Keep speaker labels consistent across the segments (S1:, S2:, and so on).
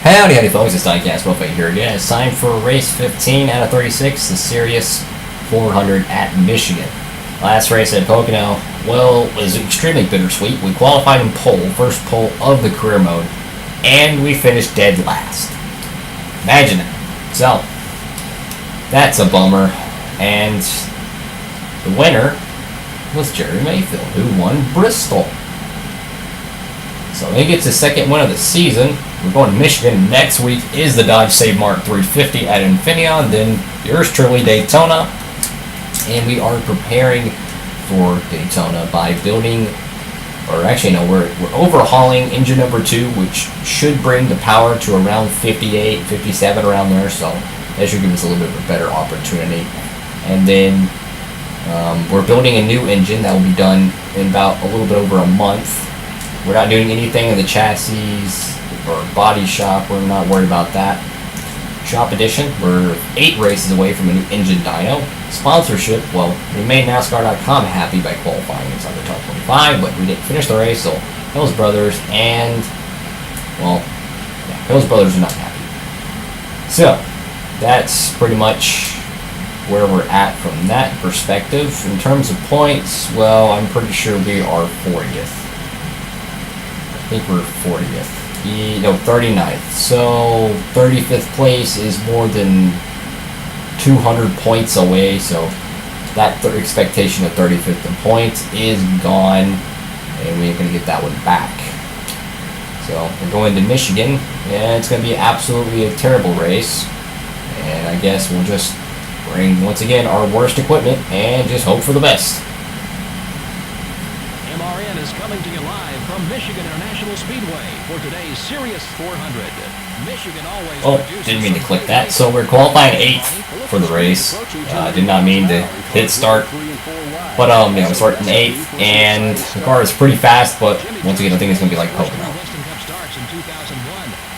S1: Howdy folks, it's Diecast Buffet here again. It's time for race 15 out of 36, the Sirius 400 at Michigan. Last race at Pocono, well, was extremely bittersweet. We qualified in pole, first pole of the career mode, and we finished dead last. Imagine that. So, that's a bummer. And the winner was Jerry Mayfield, who won Bristol. So he gets his second win of the season. We're going to Michigan. Next week is the Dodge Save Mart 350 at Infineon. Then yours truly, Daytona. And we are preparing for Daytona by building, or actually no, we're overhauling engine number 2, which should bring the power to around 58, 57, around there. So that should give us a little bit of a better opportunity. And then we're building a new engine that will be done in about a little bit over a month. We're not doing anything in the chassis or body shop. We're not worried about that. Shop edition, we're 8 races away from a new engine dyno. Sponsorship, well, we made NASCAR.com happy by qualifying inside the top 25, but we didn't finish the race, so Hills Brothers and, well, yeah, Hills Brothers are not happy. So, that's pretty much where we're at from that perspective. In terms of points, well, I'm pretty sure we are 40th. I think we're 40th. No, 39th. So 35th place is more than 200 points away. So that expectation of 35th in points is gone, and we ain't gonna get that one back. So we're going to Michigan, and it's gonna be absolutely a terrible race. And I guess we'll just bring once again our worst equipment and just hope for the best.
S2: MRN is coming to you live from Michigan International Speedway for today's Sirius 400. Michigan always.
S1: Oh, didn't mean to click that. So we're qualifying 8th for the race. Did not mean to hit start. But yeah, we're starting 8th, and the car is pretty fast. But once again, I think it's gonna be like Pocono.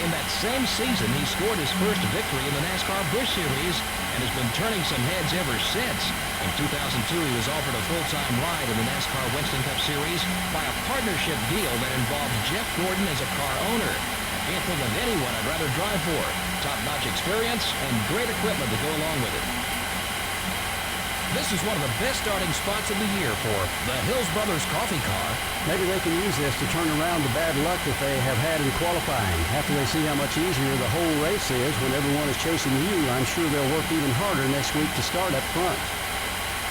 S2: In that same season, he scored his first victory in the Nascar Busch Series and has been turning some heads ever since. In 2002, he was offered a full-time ride in the Nascar Winston Cup Series by a partnership deal that involved Jeff Gordon as a car owner. I can't think of anyone I'd rather drive for. Top-notch experience and great equipment to go along with it. This is one of the best starting spots of the year for the Hills Brothers Coffee Car.
S3: Maybe they can use this to turn around the bad luck that they have had in qualifying. After they see how much easier the whole race is when everyone is chasing you, I'm sure they'll work even harder next week to start up front.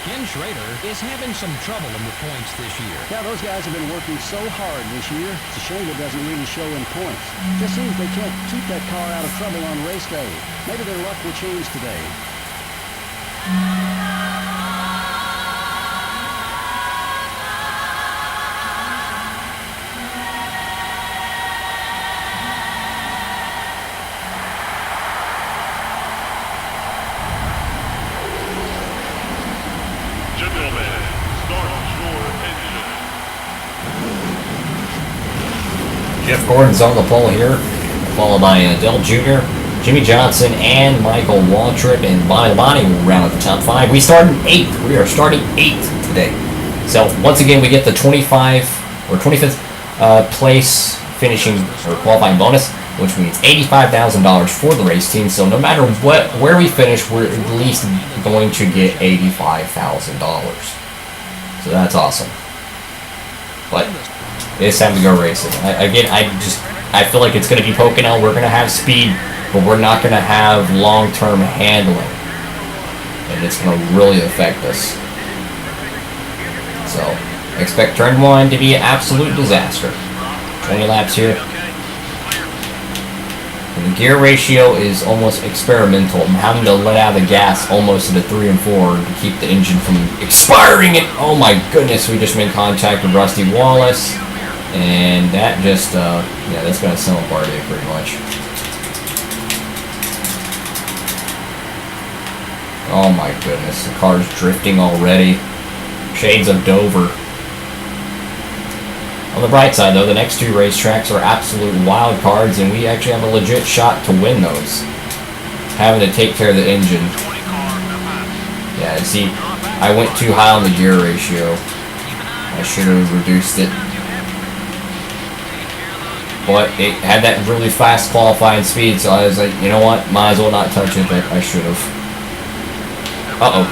S2: Ken Schrader is having some trouble in the points this year.
S3: Yeah, those guys have been working so hard this year. It's a shame it doesn't really show in points. Just seems they can't keep that car out of trouble on race day. Maybe their luck will change today.
S1: Jeff Gordon's on the pole here, followed by Dale Jr., Jimmy Johnson, and Michael Waltrip, and Bonnie will round out the top 5. We start in 8th. We are starting 8th today. So once again, we get the 25th place finishing or qualifying bonus, which means $85,000 for the race team. So no matter where we finish, we're at least going to get $85,000. So that's awesome. But it's time to go racing. I feel like it's going to be Pocono. We're going to have speed, but we're not going to have long-term handling, and it's going to really affect us. So expect turn 1 to be an absolute disaster. 20 laps here. And the gear ratio is almost experimental. I'm having to let out the gas almost into 3 and 4 to keep the engine from expiring. And oh my goodness, we just made contact with Rusty Wallace. And that just, yeah, that's going to sell a party pretty much. Oh my goodness, the car's drifting already. Shades of Dover. On the bright side, though, the next 2 racetracks are absolute wild cards, and we actually have a legit shot to win those. Having to take care of the engine. Yeah, see, I went too high on the gear ratio. I should have reduced it. but it had that really fast qualifying speed, so I was like, you know what, might as well not touch it, but I should have. Uh-oh.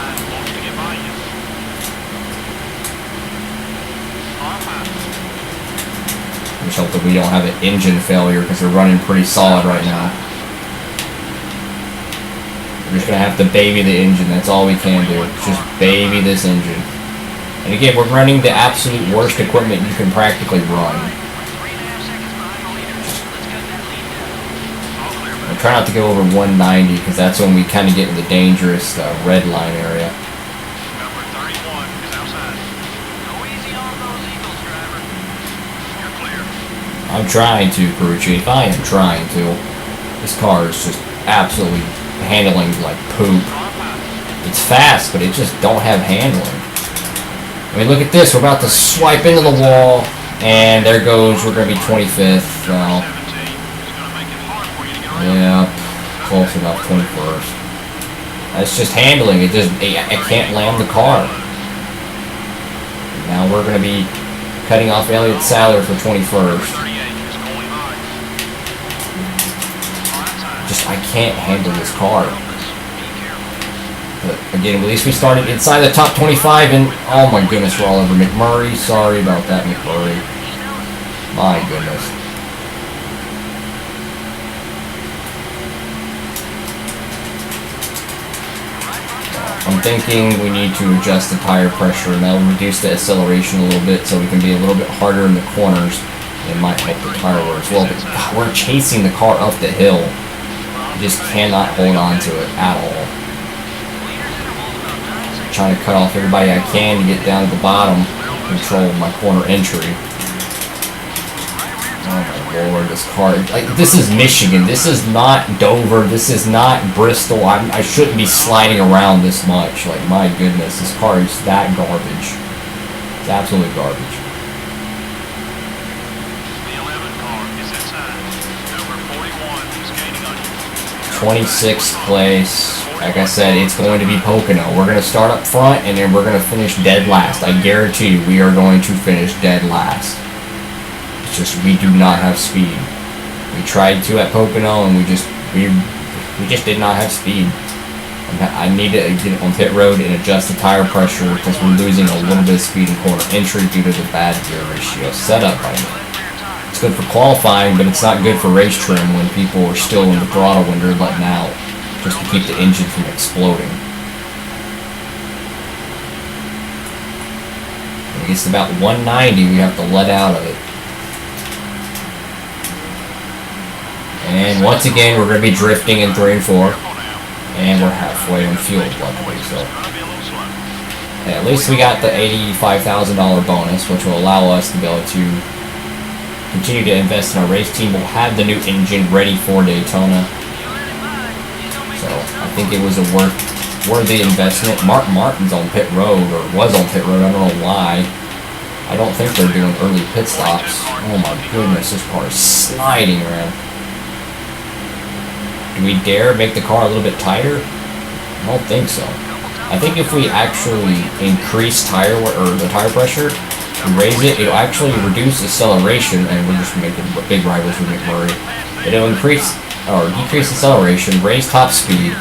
S1: Just hope that we don't have an engine failure, because they're running pretty solid right now. We're just going to have to baby the engine, that's all we can do. Just baby this engine. And again, we're running the absolute worst equipment you can practically run. Try not to go over 190, because that's when we kind of get in the dangerous red line area.
S4: Number 31 is outside. Go easy on those Eagles, driver. You're clear.
S1: I'm trying to, crew chief. I am trying to. This car is just absolutely handling like poop. It's fast, but it just don't have handling. I mean, look at this. We're about to swipe into the wall, and there goes. We're going to be 25th. Well, yeah, close enough, 21st. That's just handling. It just, I can't land the car. Now we're going to be cutting off Elliott Sadler for 21st. Just, I can't handle this car. But again, at least we started inside the top 25, and oh my goodness, we're all over McMurray. Sorry about that, McMurray. My goodness. I'm thinking we need to adjust the tire pressure, and that'll reduce the acceleration a little bit so we can be a little bit harder in the corners. It might help the tire wear as well, but God, we're chasing the car up the hill. You just cannot hold on to it at all. I'm trying to cut off everybody I can to get down to the bottom, control my corner entry. Oh my lord, this car, like, this is Michigan, this is not Dover, this is not Bristol. I shouldn't be sliding around this much. Like, my goodness, this car is that garbage. It's absolute garbage.
S4: The 11 car is inside. Number 41 is gaining on you.
S1: 26th place. Like I said, it's going to be Pocono. We're going to start up front, and then we're going to finish dead last. I guarantee you, we are going to finish dead last. It's just, we do not have speed. We tried to at Pocono, and we just did not have speed. I need to get on pit road and adjust the tire pressure, because we're losing a little bit of speed in corner entry due to the bad gear ratio setup by me. It's good for qualifying, but it's not good for race trim when people are still in the throttle when they're letting out, just to keep the engine from exploding. When it gets to about 190, we have to let out of it. And once again, we're going to be drifting in 3 and 4. And we're halfway on fuel, luckily, so. Yeah, at least we got the $85,000 bonus, which will allow us to be able to continue to invest in our race team. We'll have the new engine ready for Daytona. So, I think it was a worthy investment. Mark Martin's on pit road, or was on pit road, I don't know why. I don't think they're doing early pit stops. Oh my goodness, this car is sliding around. Do we dare make the car a little bit tighter? I don't think so. I think if we actually increase the tire pressure and raise it, it'll actually reduce acceleration, and we're just making big rivals with McMurray. It'll increase or decrease acceleration, raise top speed.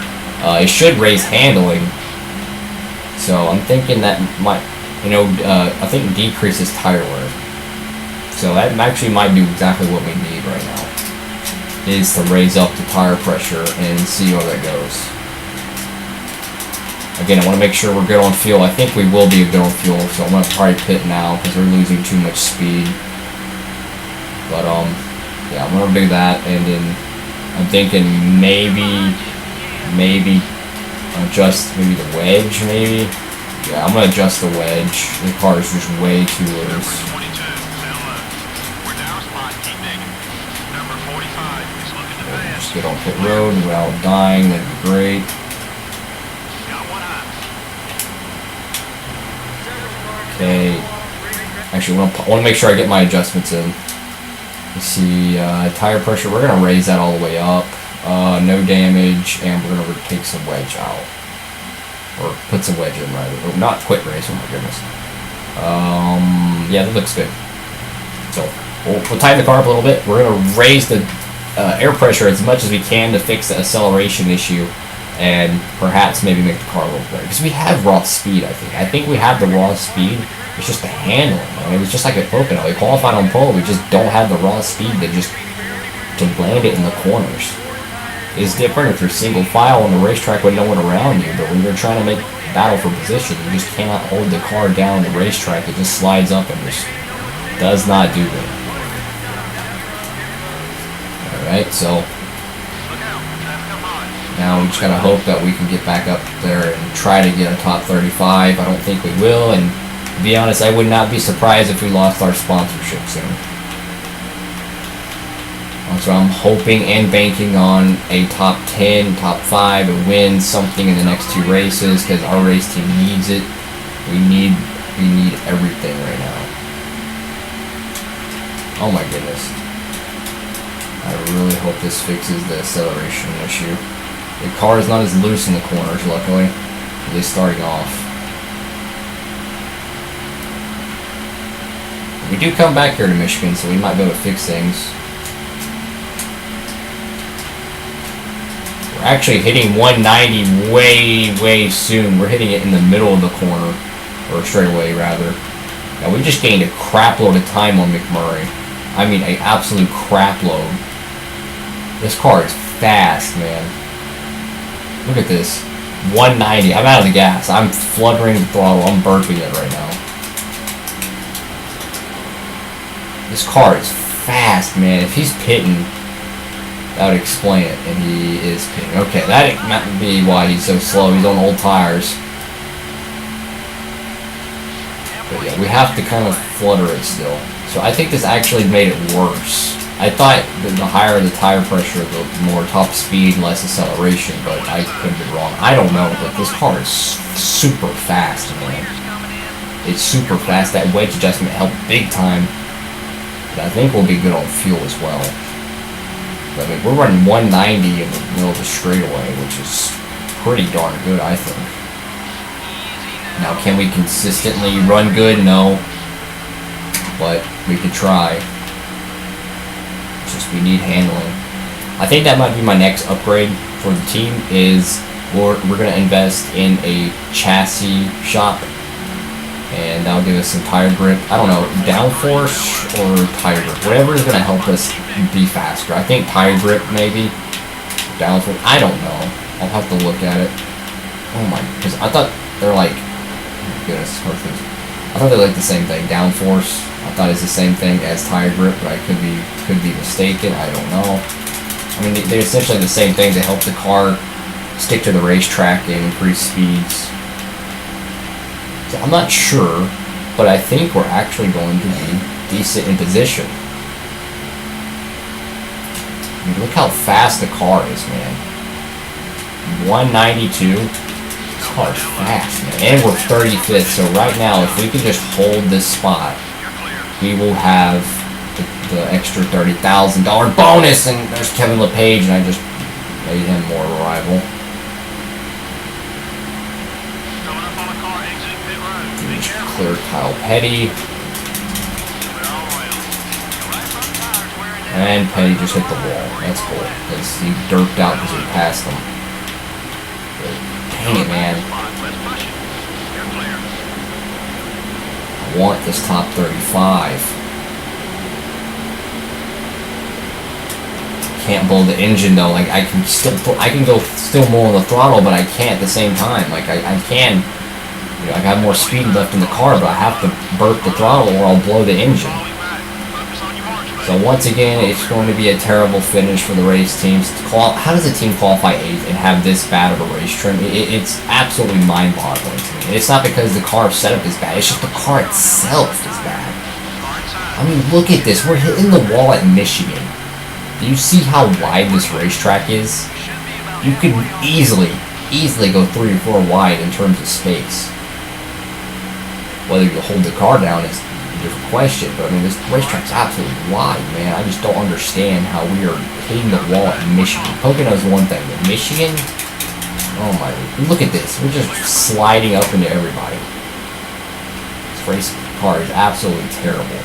S1: It should raise handling. So I'm thinking that might, I think decreases tire wear. So that actually might be exactly what we need right now, is to raise up the tire pressure and see how that goes. Again, I want to make sure we're good on fuel. I think we will be good on fuel, so I'm going to probably pit now because we're losing too much speed. But, yeah, I'm going to do that, and then I'm thinking maybe adjust maybe the wedge, maybe? Yeah, I'm going to adjust the wedge. The car is just way too loose. Just get on pit road without dying, that'd be great. Okay. Actually, I want to make sure I get my adjustments in. Let's see, tire pressure, we're going to raise that all the way up. No damage, and we're going to take some wedge out. Or put some wedge in, rather. Or not quit race, oh my goodness. Yeah, that looks good. So, we'll tighten the car up a little bit. We're going to raise the air pressure as much as we can to fix the acceleration issue, and perhaps maybe make the car a little better. Because we have raw speed, I think. I think we have the raw speed. It's just the handling. I mean, it's just like a Pocono. We qualified on pole. We just don't have the raw speed to land it in the corners. It's different if you're single file on the racetrack with no one around you, but when you're trying to make battle for position, you just cannot hold the car down the racetrack. It just slides up and just does not do that. Alright, so now we just gotta hope that we can get back up there and try to get a top 35. I don't think we will, and to be honest, I would not be surprised if we lost our sponsorship soon. So I'm hoping and banking on a top 10, top 5, a win, something in the next 2 races, because our race team needs it. We need everything right now. Oh my goodness. I really hope this fixes the acceleration issue. The car is not as loose in the corners, luckily, at least starting off. We do come back here to Michigan, so we might be able to fix things. We're actually hitting 190 way soon. We're hitting it in the middle of the corner, or straightaway rather. Now we just gained a crap load of time on McMurray. I mean, an absolute crap load. This car is fast, man. Look at this. 190. I'm out of the gas. I'm fluttering the throttle. I'm burping it right now. This car is fast, man. If he's pitting, that would explain it. And he is pitting. Okay, that might be why he's so slow. He's on old tires. But yeah, we have to kind of flutter it still. So I think this actually made it worse. I thought that the higher the tire pressure, the more top speed, less acceleration, but I could have been wrong. I don't know, but this car is super fast, man. It's super fast. That wedge adjustment helped big time. But I think we'll be good on fuel as well. But I mean, we're running 190 in the middle of the straightaway, which is pretty darn good, I think. Now, can we consistently run good? No. But we could try. Just we need handling. I think that might be my next upgrade for the team is we're going to invest in a chassis shop, and that'll give us some tire grip. I don't know, downforce or tire grip, whatever is going to help us be faster. I think tire grip maybe, downforce, I don't know. I'll have to look at it. Oh my, because I thought they're like, oh my goodness, I thought they're like the same thing. Downforce, I thought it's the same thing as tire grip, but I could be mistaken. I don't know. I mean, they're essentially the same thing to help the car stick to the racetrack and increase speeds. So I'm not sure, but I think we're actually going to be decent in position. I mean, look how fast the car is, man. 192. This car is fast, man. And we're 35th, so right now, if we can just hold this spot, we will have the extra $30,000 bonus, and there's Kevin LePage, and I just made him more of a rival. Clear Kyle Petty. And Petty just hit the wall. That's cool. Because he derped out because we passed him. Dang it, man. I want this top 35. Can't blow the engine though. Like I can go still more on the throttle, but I can't at the same time. Like I can. You know, I got more speed left in the car, but I have to burp the throttle or I'll blow the engine. So once again, it's going to be a terrible finish for the race teams. How does a team qualify 8th and have this bad of a race trim? It's absolutely mind-boggling to me. It's not because the car setup is bad. It's just the car itself is bad. I mean, look at this. We're hitting the wall at Michigan. Do you see how wide this racetrack is? You could easily go 3 or 4 wide in terms of space. Whether you hold the car down is a different question, but I mean, this racetrack's absolutely wide, man. I just don't understand how we are hitting the wall at Michigan. Pocono's one thing, but Michigan? Oh my, look at this. We're just sliding up into everybody. This race car is absolutely terrible.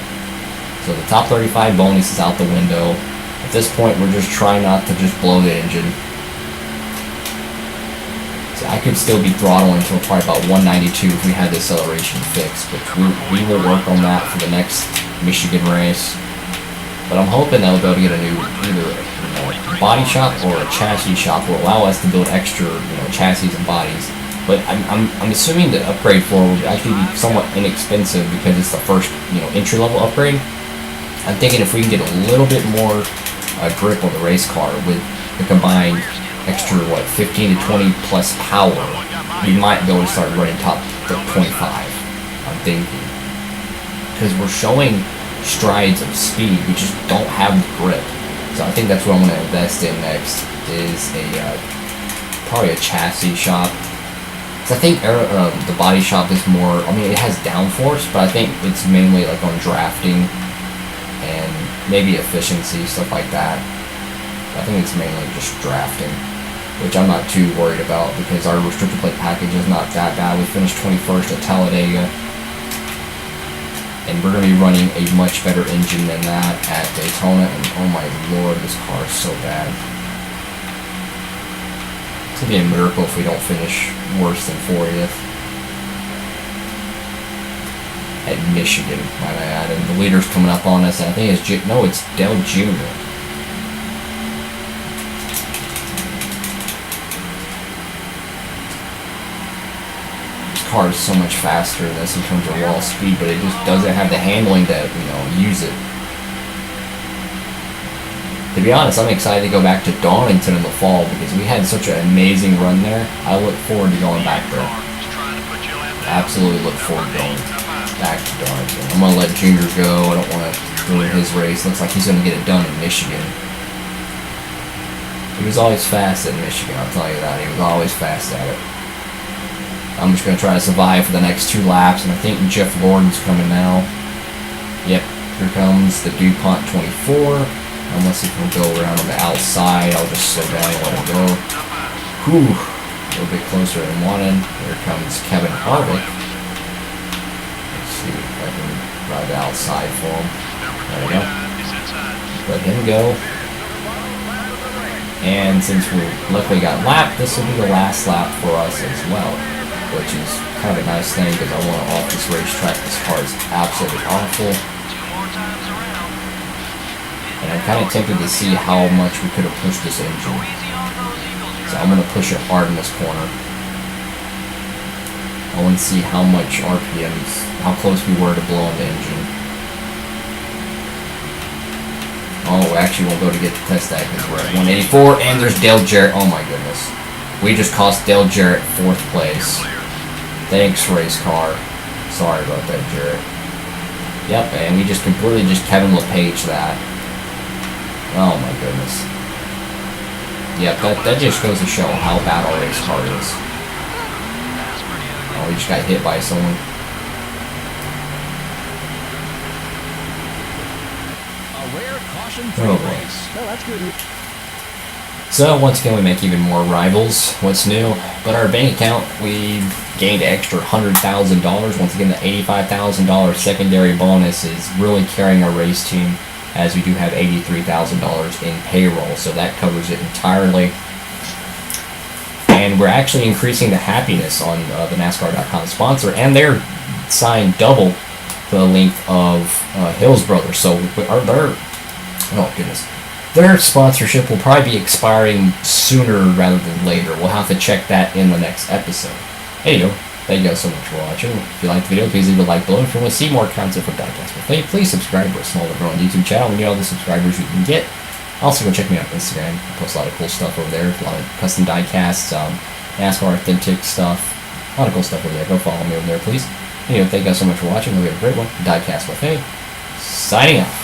S1: So the top 35 bonus is out the window. At this point, we're just trying not to just blow the engine. So I could still be throttling until probably about 192 if we had the acceleration fixed, but we will work on that for the next Michigan race. But I'm hoping that we'll be able to get a new either body shop or a chassis shop will allow us to build extra chassis and bodies. But I'm assuming the upgrade floor will actually be somewhat inexpensive because it's the first entry level upgrade. I'm thinking if we can get a little bit more grip on the race car with the combined extra 15 to 20 plus power, we might be able to start running top 25. I'm thinking because we're showing strides of speed, we just don't have the grip. So I think that's what I'm going to invest in next is probably a chassis shop. I think the body shop is more, I mean, it has downforce, but I think it's mainly like on drafting and maybe efficiency, stuff like that. I think it's mainly just drafting, which I'm not too worried about because our restrictor plate package is not that bad. We finished 21st at Talladega, and we're going to be running a much better engine than that at Daytona, and oh my lord, this car is so bad. It's going to be a miracle if we don't finish worse than 40th at Michigan, might I add. And the leader's coming up on us, and I think it's it's Dell Jr. This car is so much faster than this in terms of raw speed, but it just doesn't have the handling to use it. To be honest, I'm excited to go back to Darlington in the fall because we had such an amazing run there. I look forward to going back there. Absolutely look forward to going back to Darlington. I'm going to let Junior go. I don't want to ruin his race. Looks like he's going to get it done in Michigan. He was always fast at Michigan, I'll tell you that. He was always fast at it. I'm just going to try to survive for the next 2 laps, and I think Jeff Gordon's coming now. Yep, here comes the DuPont 24. Unless he can go around on the outside, I'll just slow down and let him go. Whew, a little bit closer than wanted. Here comes Kevin Harvick. Let's see if I can ride the outside for him. There we go. Let him go. And since we luckily got lapped, this will be the last lap for us as well, which is kind of a nice thing because I want to off this racetrack. This car is absolutely awful. And I'm kind of tempted to see how much we could have pushed this engine. So I'm going to push it hard in this corner. I want to see how much RPMs, how close we were to blowing the engine. Oh, we actually won't go to get the test tag because we're at 184, and there's Dale Jarrett. Oh my goodness. We just cost Dale Jarrett 4th place. Thanks, race car. Sorry about that, Jarrett. Yep, and we just completely Kevin LePage that. Oh my goodness. Yep, that just goes to show how bad our race car is. Oh, we just got hit by someone.
S2: A rare caution-free race.
S3: Well, that's good.
S1: So once again, we make even more rivals. What's new? But our bank account, we gained an extra $100,000. Once again, the $85,000 secondary bonus is really carrying our race team, as we do have $83,000 in payroll, so that covers it entirely. And we're actually increasing the happiness on the NASCAR.com sponsor, and they're signed double the length of Hills Brothers. So their sponsorship will probably be expiring sooner rather than later. We'll have to check that in the next episode. Anyway, thank you guys so much for watching. If you liked the video, please leave a like below. If you want to see more content from Diecast with Faye, please subscribe to our small but growing YouTube channel and get all the subscribers you can get. Also, go check me out on Instagram. I post a lot of cool stuff over there. A lot of custom diecasts, NASCAR authentic stuff. A lot of cool stuff over there. Go follow me over there, please. Anyway, thank you guys so much for watching. Hope you have a great one. Diecast with Faye, signing off.